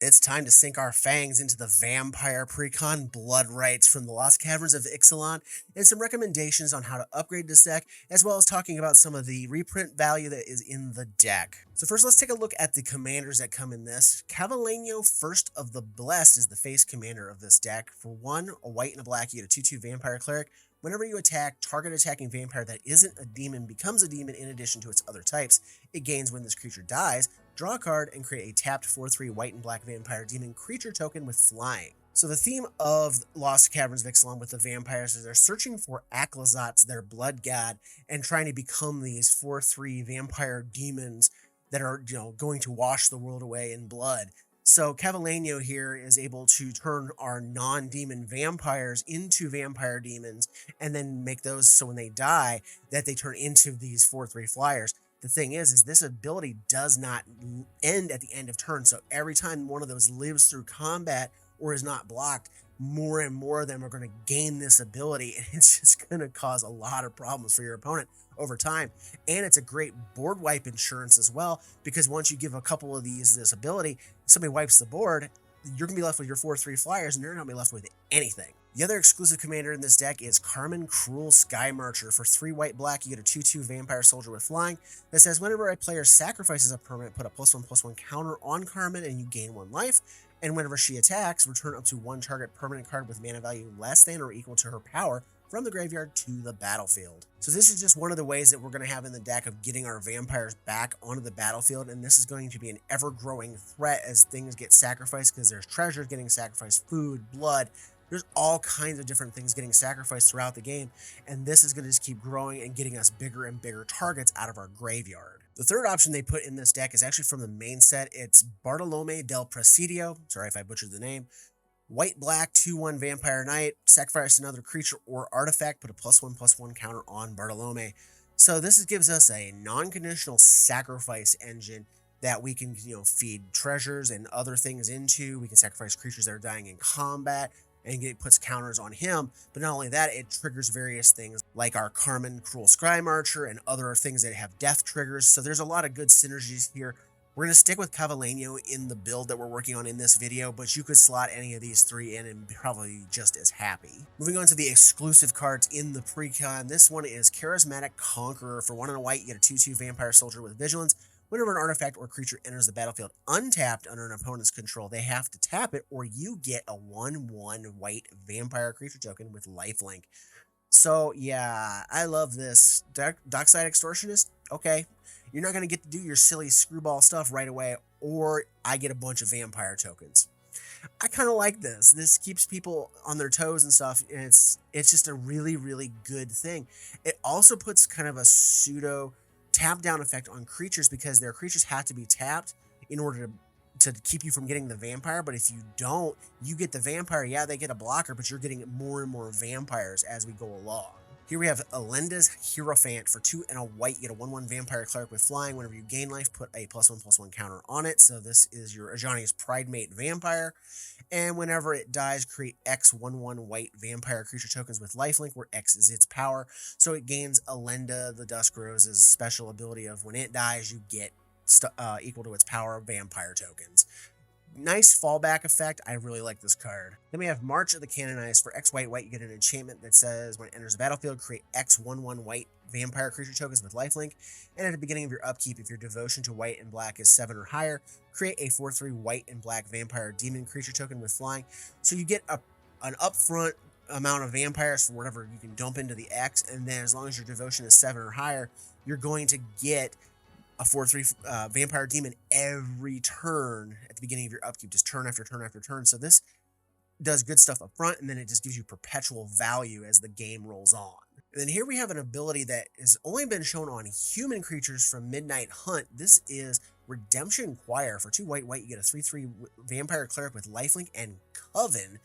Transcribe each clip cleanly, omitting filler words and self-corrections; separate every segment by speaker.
Speaker 1: It's time to sink our fangs into the vampire precon blood rites from the Lost Caverns of Ixalan, and some recommendations on how to upgrade this deck, as well as talking about some of the reprint value that is in the deck. So first, let's take a look at the commanders that come in this. Cavallino, First of the Blessed, is the face commander of this deck. For 1, a white and a black, you get a 2/2 vampire cleric. Whenever you attack, target attacking vampire that isn't a demon becomes a demon in addition to its other types. It gains when this creature dies. Draw a card and create a tapped 4/3 white and black vampire demon creature token with flying. So the theme of Lost Caverns of Ixalan with the vampires is they're searching for Aklazats, their blood god, and trying to become these 4/3 vampire demons that are, going to wash the world away in blood. So Cavallino here is able to turn our non-demon vampires into vampire demons and then make those so when they die that they turn into these 4/3 flyers. The thing is this ability does not end at the end of turn. So every time one of those lives through combat or is not blocked, more and more of them are going to gain this ability, and it's just going to cause a lot of problems for your opponent over time. And it's a great board wipe insurance as well, because once you give a couple of these this ability, somebody wipes the board, you're going to be left with your 4/3 flyers, and you're not going to be left with anything. The other exclusive commander in this deck is Carmen Cruel Sky Marcher. For 3 white black, you get a 2/2 vampire soldier with flying that says whenever a player sacrifices a permanent, put a +1/+1 counter on Carmen and you gain 1 life. And whenever she attacks, return up to 1 target permanent card with mana value less than or equal to her power from the graveyard to the battlefield. So this is just one of the ways that we're going to have in the deck of getting our vampires back onto the battlefield, and this is going to be an ever-growing threat as things get sacrificed, because there's treasures getting sacrificed, food, blood. There's all kinds of different things getting sacrificed throughout the game, and this is going to just keep growing and getting us bigger and bigger targets out of our graveyard. The third option they put in this deck is actually from the main set. It's Bartolome del Presidio. Sorry if I butchered the name. White-black, 2/1 Vampire Knight, sacrifice another creature or artifact, put a +1/+1 counter on Bartolome. So this gives us a non-conditional sacrifice engine that we can, feed treasures and other things into. We can sacrifice creatures that are dying in combat, and it puts counters on him. But not only that, it triggers various things like our Carmen Cruel Sky Marcher and other things that have death triggers. So there's a lot of good synergies here. We're going to stick with Cavallino in the build that we're working on in this video, but you could slot any of these 3 in and be probably just as happy. Moving on to the exclusive cards in the precon, this one is Charismatic Conqueror. For 1 and a white, you get a 2/2 Vampire Soldier with Vigilance. Whenever an artifact or creature enters the battlefield untapped under an opponent's control, they have to tap it, or you get a 1/1 white vampire creature token with lifelink. So yeah, I love this. Dockside Extortionist, okay. You're not going to get to do your silly screwball stuff right away, or I get a bunch of vampire tokens. I kind of like this. This keeps people on their toes and stuff, and it's just a really, really good thing. It also puts kind of a pseudo tap down effect on creatures, because their creatures have to be tapped in order to keep you from getting the vampire. But if you don't, you get the vampire. Yeah, they get a blocker, but you're getting more and more vampires as we go along. Here we have Elenda's Hierophant. For 2 and a white, you get a 1/1 Vampire Cleric with flying. Whenever you gain life, put a +1/+1 counter on it. So this is your Ajani's Pridemate Vampire. And whenever it dies, create X 1/1 white vampire creature tokens with lifelink, where X is its power. So it gains Elenda the Dusk Rose's special ability of when it dies, you get equal to its power of vampire tokens. Nice fallback effect. I really like this card. Then we have March of the Canonized. For X white, you get an enchantment that says when it enters the battlefield, create X 1/1 white vampire creature tokens with lifelink. And at the beginning of your upkeep, if your devotion to white and black is 7 or higher, create a 4/3 white and black vampire demon creature token with flying. So you get an upfront amount of vampires for whatever you can dump into the X, and then as long as your devotion is 7 or higher, you're going to get a 4/3 vampire demon every turn at the beginning of your upkeep, just turn after turn after turn. So this does good stuff up front, and then it just gives you perpetual value as the game rolls on. And then here we have an ability that has only been shown on human creatures from Midnight Hunt. This is Redemption Choir. For 2 white, you get a 3/3 Vampire Cleric with lifelink and Coven.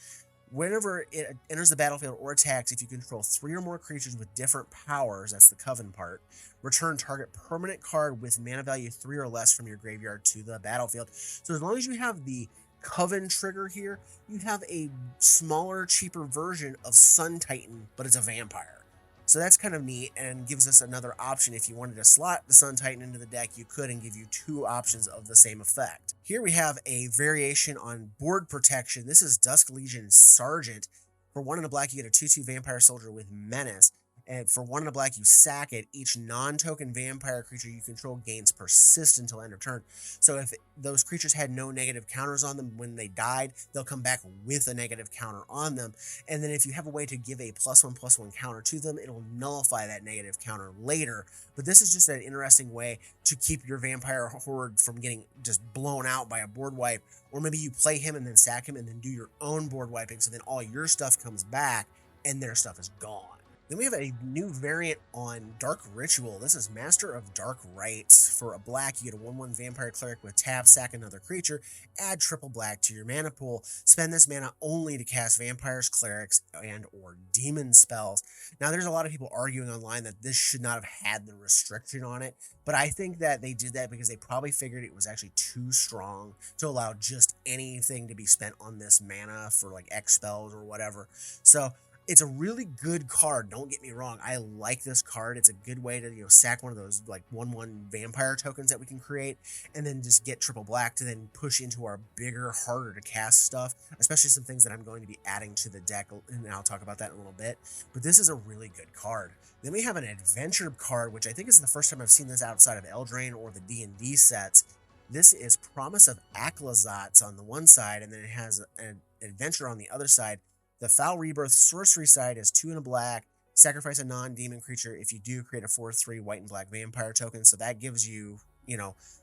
Speaker 1: Whenever it enters the battlefield or attacks, if you control 3 or more creatures with different powers, that's the Coven part, return target permanent card with mana value 3 or less from your graveyard to the battlefield. So as long as you have the Coven trigger here, you have a smaller, cheaper version of Sun Titan, but it's a vampire. So that's kind of neat and gives us another option. If you wanted to slot the Sun Titan into the deck, you could, and give you 2 options of the same effect. Here we have a variation on board protection. This is Dusk Legion Sergeant. For 1 and a black, you get a 2/2 Vampire Soldier with Menace. And for 1 and a black, you sack it. Each non-token vampire creature you control gains persist until end of turn. So if those creatures had no negative counters on them when they died, they'll come back with a negative counter on them. And then if you have a way to give a +1/+1 counter to them, it'll nullify that negative counter later. But this is just an interesting way to keep your vampire horde from getting just blown out by a board wipe. Or maybe you play him and then sack him and then do your own board wiping, so then all your stuff comes back and their stuff is gone. Then we have a new variant on Dark Ritual. This is Master of Dark Rites. For a black, you get a 1/1 Vampire Cleric with tap, sack another creature, add triple black to your mana pool. Spend this mana only to cast vampires, clerics, and or demon spells. Now, there's a lot of people arguing online that this should not have had the restriction on it, but I think that they did that because they probably figured it was actually too strong to allow just anything to be spent on this mana for like X spells or whatever. So it's a really good card, don't get me wrong. I like this card. It's a good way to, sack one of those like 1/1 vampire tokens that we can create, and then just get triple black to then push into our bigger, harder to cast stuff, especially some things that I'm going to be adding to the deck, and I'll talk about that in a little bit. But this is a really good card. Then we have an adventure card, which I think is the first time I've seen this outside of Eldraine or the D&D sets. This is Promise of Aclazotz on the one side, and then it has an adventure on the other side. The Foul Rebirth sorcery side is 2 and a black, sacrifice a non-demon creature. If you do, create a 4/3 white and black vampire token. So that gives you,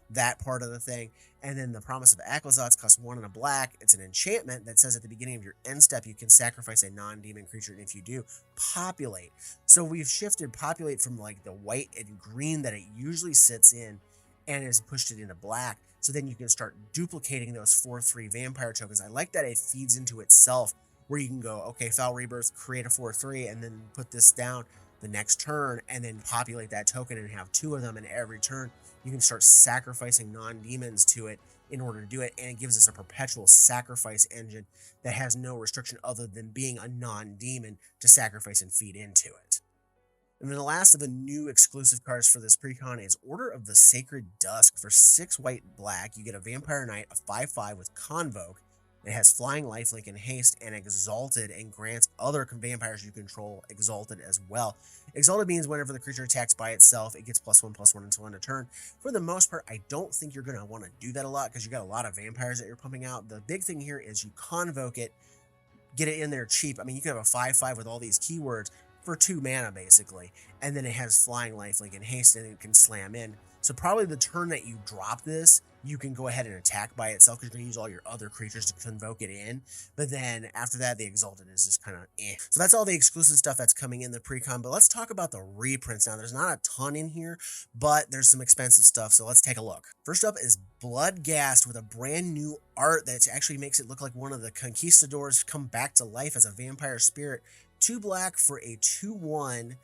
Speaker 1: that part of the thing. And then the Promise of Aclazotz costs 1 and a black. It's an enchantment that says at the beginning of your end step, you can sacrifice a non-demon creature. And if you do, populate. So we've shifted populate from like the white and green that it usually sits in and has pushed it into black. So then you can start duplicating those 4/3 vampire tokens. I like that it feeds into itself, where you can go, okay, Foul Rebirth, create a 4/3, and then put this down the next turn, and then populate that token and have 2 of them in every turn. You can start sacrificing non-demons to it in order to do it, and it gives us a perpetual sacrifice engine that has no restriction other than being a non-demon to sacrifice and feed into it. And then the last of the new exclusive cards for this precon is Order of the Sacred Dusk. For 6 white black, you get a Vampire Knight, a 5/5 with Convoke. It has Flying, Lifelink, and Haste, and Exalted, and grants other vampires you control Exalted as well. Exalted means whenever the creature attacks by itself, it gets +1/+1 until end of turn. For the most part, I don't think you're going to want to do that a lot because you got a lot of vampires that you're pumping out. The big thing here is you Convoke it, get it in there cheap. I mean, you can have a 5/5 with all these keywords for 2 mana, basically. And then it has Flying, Lifelink, and Haste, and it can slam in. So probably the turn that you drop this, you can go ahead and attack by itself because you're going to use all your other creatures to convoke it in. But then after that, the Exalted is just kind of eh. So that's all the exclusive stuff that's coming in the precon. But let's talk about the reprints now. There's not a ton in here, but there's some expensive stuff. So let's take a look. First up is Bloodghast with a brand new art that actually makes it look like one of the conquistadors come back to life as a vampire spirit. 2 black for a 2/1.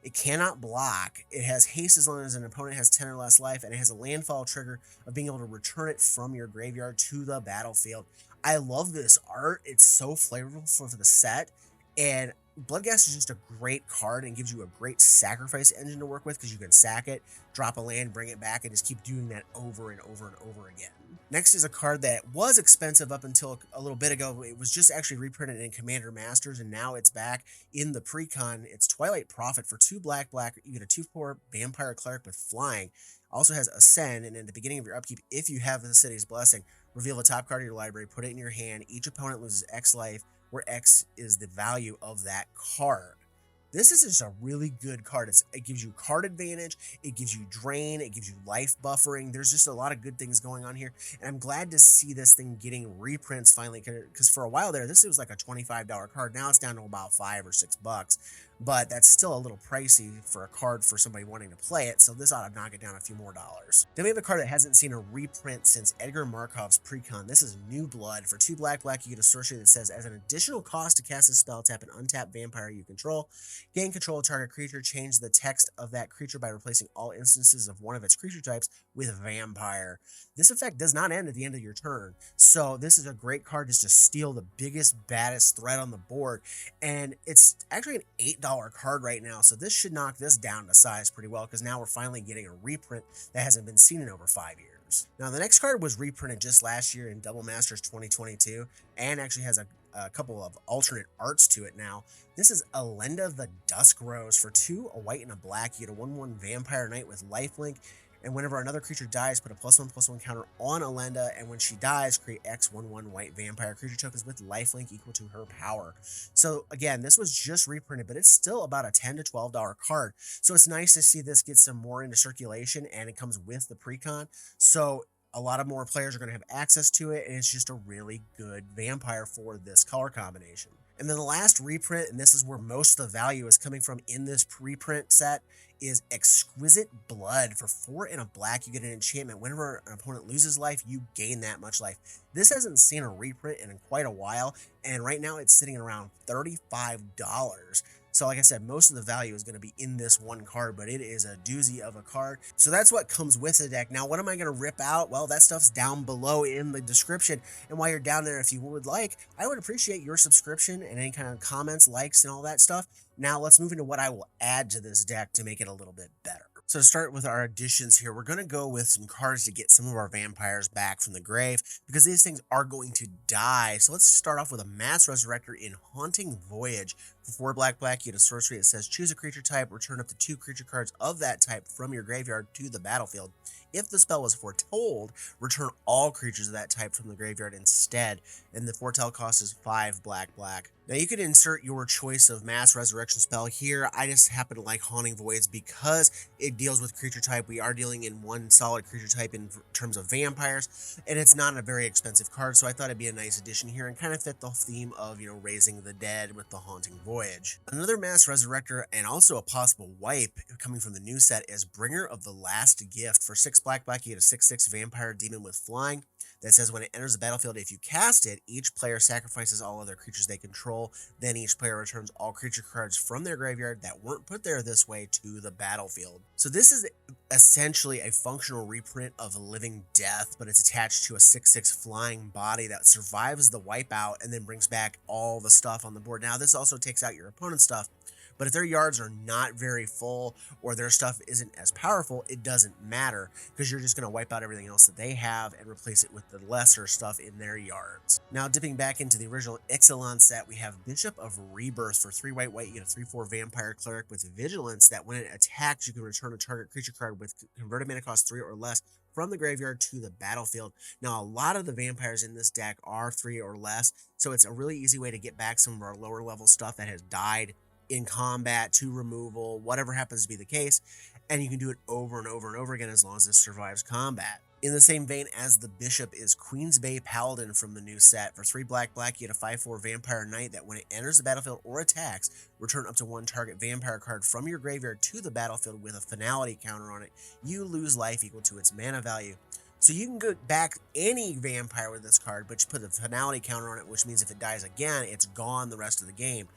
Speaker 1: It cannot block. It has haste as long as an opponent has 10 or less life, and it has a landfall trigger of being able to return it from your graveyard to the battlefield. I love this art. It's so flavorful for the set, and Bloodghast is just a great card and gives you a great sacrifice engine to work with because you can sack it, drop a land, bring it back, and just keep doing that over and over and over again. Next is a card that was expensive up until a little bit ago. It was just actually reprinted in Commander Masters, and now it's back in the precon. It's Twilight Prophet. For 2 black, you get a 2/4 Vampire Cleric with Flying. Also has Ascend, and at the beginning of your upkeep, if you have the City's Blessing, reveal the top card of your library, put it in your hand. Each opponent loses X life, where X is the value of that card. This is just a really good card. It gives you card advantage, it gives you drain, it gives you life buffering. There's just a lot of good things going on here, and I'm glad to see this thing getting reprints finally, because for a while there, this was like a $25 card. Now it's down to about $5 or $6, but that's still a little pricey for a card for somebody wanting to play it, so this ought to knock it down a few more dollars. Then we have a card that hasn't seen a reprint since Edgar Markov's precon. This is New Blood. For 2 black, you get a sorcery that says, as an additional cost to cast a spell, tap an untapped vampire you control. Gain control of target creature, change the text of that creature by replacing all instances of one of its creature types with vampire. This effect does not end at the end of your turn, so this is a great card just to steal the biggest, baddest threat on the board, and it's actually an $8 $8 card right now, so this should knock this down to size pretty well, because now we're finally getting a reprint that hasn't been seen in over 5 years. Now, the next card was reprinted just last year in Double Masters 2022, and actually has a couple of alternate arts to it now. This is Elenda the Dusk Rose. For 2, a white and a black, you get a 1/1 Vampire Knight with lifelink, and whenever another creature dies, put a +1/+1 counter on Elenda, and when she dies, create X 1/1 white vampire creature tokens with lifelink equal to her power. So again, this was just reprinted, but it's still about a $10 to $12 card. So it's nice to see this get some more into circulation, and it comes with the Precon. So a lot of more players are going to have access to it, and it's just a really good vampire for this color combination. And then the last reprint, and this is where most of the value is coming from in this reprint set, is Exquisite Blood. For 4 and a black, you get an enchantment. Whenever an opponent loses life, you gain that much life. This hasn't seen a reprint in quite a while, and right now it's sitting around $35. So like I said, most of the value is going to be in this one card, but it is a doozy of a card. So that's what comes with the deck. Now, what am I going to rip out? Well, that stuff's down below in the description. And while you're down there, if you would like, I would appreciate your subscription and any kind of comments, likes, and all that stuff. Now, let's move into what I will add to this deck to make it a little bit better. So to start with our additions here, we're going to go with some cards to get some of our vampires back from the grave, because these things are going to die. So let's start off with a Mass Resurrector in Haunting Voyage. For 4 black, you get a sorcery that says choose a creature type, return up to 2 creature cards of that type from your graveyard to the battlefield. If the spell was foretold, return all creatures of that type from the graveyard instead, and the foretell cost is 5 black. Now you could insert your choice of Mass Resurrection spell here. I just happen to like Haunting Voids because it deals with creature type. We are dealing in one solid creature type in terms of vampires, and it's not a very expensive card, so I thought it'd be a nice addition here and kind of fit the theme of, you know, raising the dead with the Haunting Voyage. Another Mass Resurrector and also a possible wipe coming from the new set is Bringer of the Last Gift. For 6 black, you get a 6/6 vampire demon with flying that says when it enters the battlefield, if you cast it, each player sacrifices all other creatures they control. Then each player returns all creature cards from their graveyard that weren't put there this way to the battlefield. So this is essentially a functional reprint of Living Death, but it's attached to a 6/6 flying body that survives the wipeout and then brings back all the stuff on the board. Now, this also takes out your opponent's stuff, but if their yards are not very full or their stuff isn't as powerful, it doesn't matter, because you're just going to wipe out everything else that they have and replace it with the lesser stuff in their yards. Now, dipping back into the original Ixalan set, we have Bishop of Rebirth. For 3 white, you get a 3/4 vampire cleric with vigilance that when it attacks, you can return a target creature card with converted mana cost 3 or less from the graveyard to the battlefield. Now, a lot of the vampires in this deck are 3 or less, so it's a really easy way to get back some of our lower level stuff that has died in combat, to removal, whatever happens to be the case, and you can do it over and over and over again as long as it survives combat. In the same vein as the Bishop is Queensbay Paladin from the new set. For 3 black, you get a 5/4 Vampire Knight that when it enters the battlefield or attacks, return up to 1 target vampire card from your graveyard to the battlefield with a finality counter on it. You lose life equal to its mana value. So you can get back any vampire with this card, but you put a finality counter on it, which means if it dies again, it's gone the rest of the game.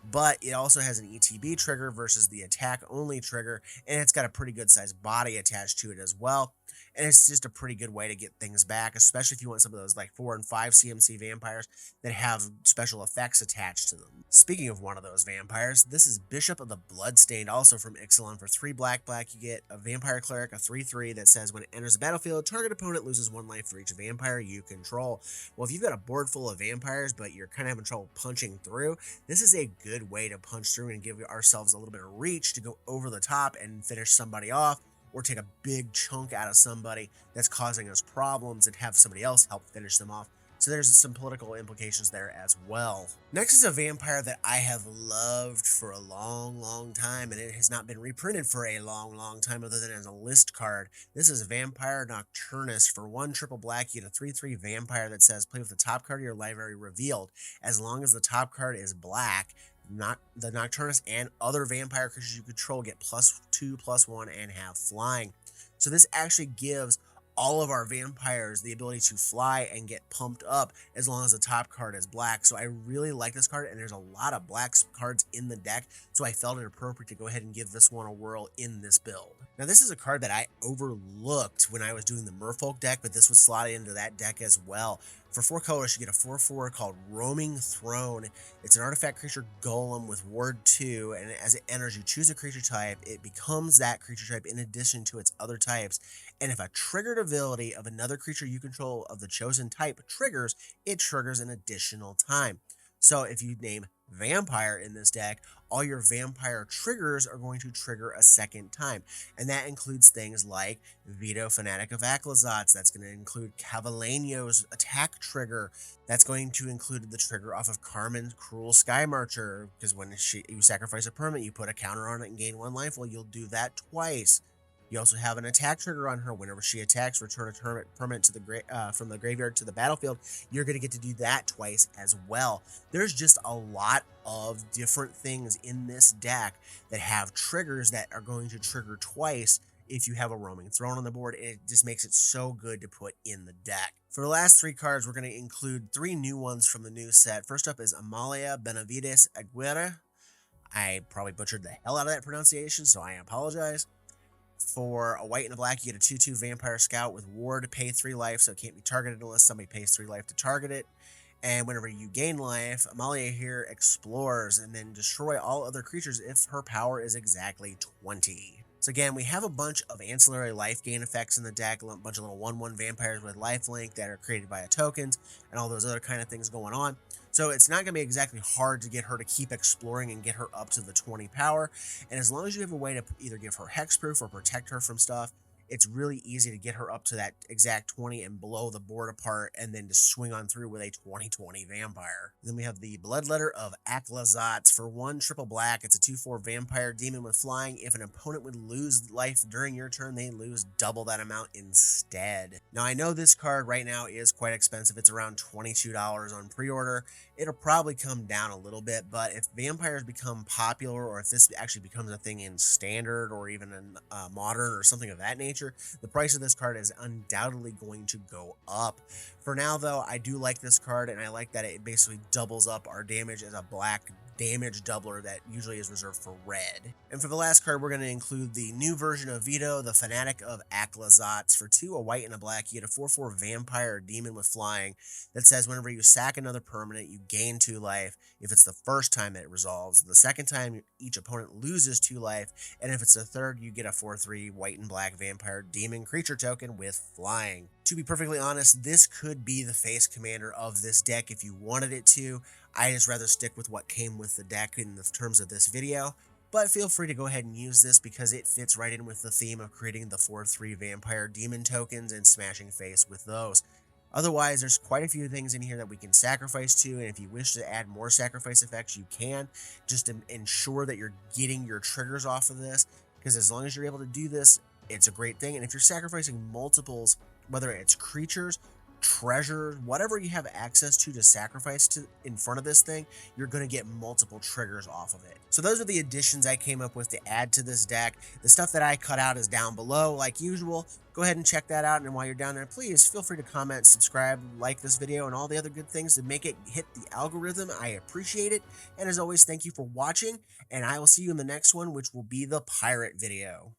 Speaker 1: But it also has an ETB trigger versus the attack-only trigger, and it's got a pretty good-sized body attached to it as well. And it's just a pretty good way to get things back, especially if you want some of those like 4 and 5 CMC vampires that have special effects attached to them. Speaking of one of those vampires, this is Bishop of the Bloodstained, also from Ixalan. For 3 black, you get a Vampire Cleric, a 3/3 that says when it enters the battlefield, target opponent loses 1 life for each vampire you control. Well, if you've got a board full of vampires, but you're kind of having trouble punching through, this is a good way to punch through and give ourselves a little bit of reach to go over the top and finish somebody off, or take a big chunk out of somebody that's causing us problems and have somebody else help finish them off. So there's some political implications there as well. Next is a vampire that I have loved for a long time, and it has not been reprinted for a long time other than as a list card. This is Vampire Nocturnus. For 1 triple black, you get a 3/3 vampire that says play with the top card of your library revealed. As long as the top card is black, the Nocturnus and other vampire creatures you control get +2/+1 and have flying. So this actually gives all of our vampires the ability to fly and get pumped up as long as the top card is black. So I really like this card, and there's a lot of black cards in the deck, so I felt it appropriate to go ahead and give this one a whirl in this build. Now, this is a card that I overlooked when I was doing the Merfolk deck, but this would slot into that deck as well. For 4 colors, you get a 4/4 called Roaming Throne. It's an artifact creature golem with Ward 2, and as it enters, you choose a creature type. It becomes that creature type in addition to its other types. And if a triggered ability of another creature you control of the chosen type triggers, it triggers an additional time. So if you name Vampire in this deck, all your Vampire triggers are going to trigger a second time. And that includes things like Veto Fanatic of Aclazotz. That's going to include Cavalenio's attack trigger. That's going to include the trigger off of Carmen's Cruel Sky Marcher, because when you sacrifice a permanent, you put a counter on it and gain 1 life. Well, you'll do that twice. You also have an attack trigger on her. Whenever she attacks, return a permanent to the from the graveyard to the battlefield. You're going to get to do that twice as well. There's just a lot of different things in this deck that have triggers that are going to trigger twice if you have a Roaming Throne on the board. And it just makes it so good to put in the deck. For the last 3 cards, we're going to include 3 new ones from the new set. First up is Amalia Benavides Aguirre. I probably butchered the hell out of that pronunciation, so I apologize. For a white and a black, you get a 2/2 Vampire Scout with Ward, pay 3 life, so it can't be targeted unless somebody pays 3 life to target it. And whenever you gain life, Amalia here explores and then destroy all other creatures if her power is exactly 20. So again, we have a bunch of ancillary life gain effects in the deck, a bunch of little 1/1 vampires with lifelink that are created by tokens, and all those other kind of things going on. So it's not going to be exactly hard to get her to keep exploring and get her up to the 20 power. And as long as you have a way to either give her hexproof or protect her from stuff, it's really easy to get her up to that exact 20 and blow the board apart and then just swing on through with a 20/20 vampire. Then we have the Bloodletter of Aclazotz. For 1 triple black, it's a 2/4 vampire demon with flying. If an opponent would lose life during your turn, they lose double that amount instead. Now, I know this card right now is quite expensive. It's around $22 on pre-order. It'll probably come down a little bit, but if vampires become popular, or if this actually becomes a thing in standard or even in modern or something of that nature, the price of this card is undoubtedly going to go up. For now, though, I do like this card, and I like that it basically doubles up our damage as a black damage doubler that usually is reserved for red. And for the last card, we're going to include the new version of Veto, the Fanatic of Aclazotz. For 2, a white and a black, you get a 4/4 vampire demon with flying that says whenever you sack another permanent, you gain 2 life. If it's the first time it resolves, the second time each opponent loses 2 life, and if it's the third, you get a 4/3 white and black vampire demon creature token with flying. To be perfectly honest, this could be the face commander of this deck if you wanted it to. I just rather stick with what came with the deck in the terms of this video, but feel free to go ahead and use this because it fits right in with the theme of creating the 4/3 vampire demon tokens and smashing face with those. Otherwise, there's quite a few things in here that we can sacrifice to, and if you wish to add more sacrifice effects, you can, just to ensure that you're getting your triggers off of this, because as long as you're able to do this, it's a great thing. And if you're sacrificing multiples, whether it's creatures, treasure, whatever you have access to sacrifice to in front of this thing, you're going to get multiple triggers off of it. So those are the additions I came up with to add to this deck. The stuff that I cut out is down below like usual. Go ahead and check that out, and while you're down there, please feel free to comment, subscribe, like this video, and all the other good things to make it hit the algorithm. I appreciate it, and as always, thank you for watching, and I will see you in the next one, which will be the pirate video.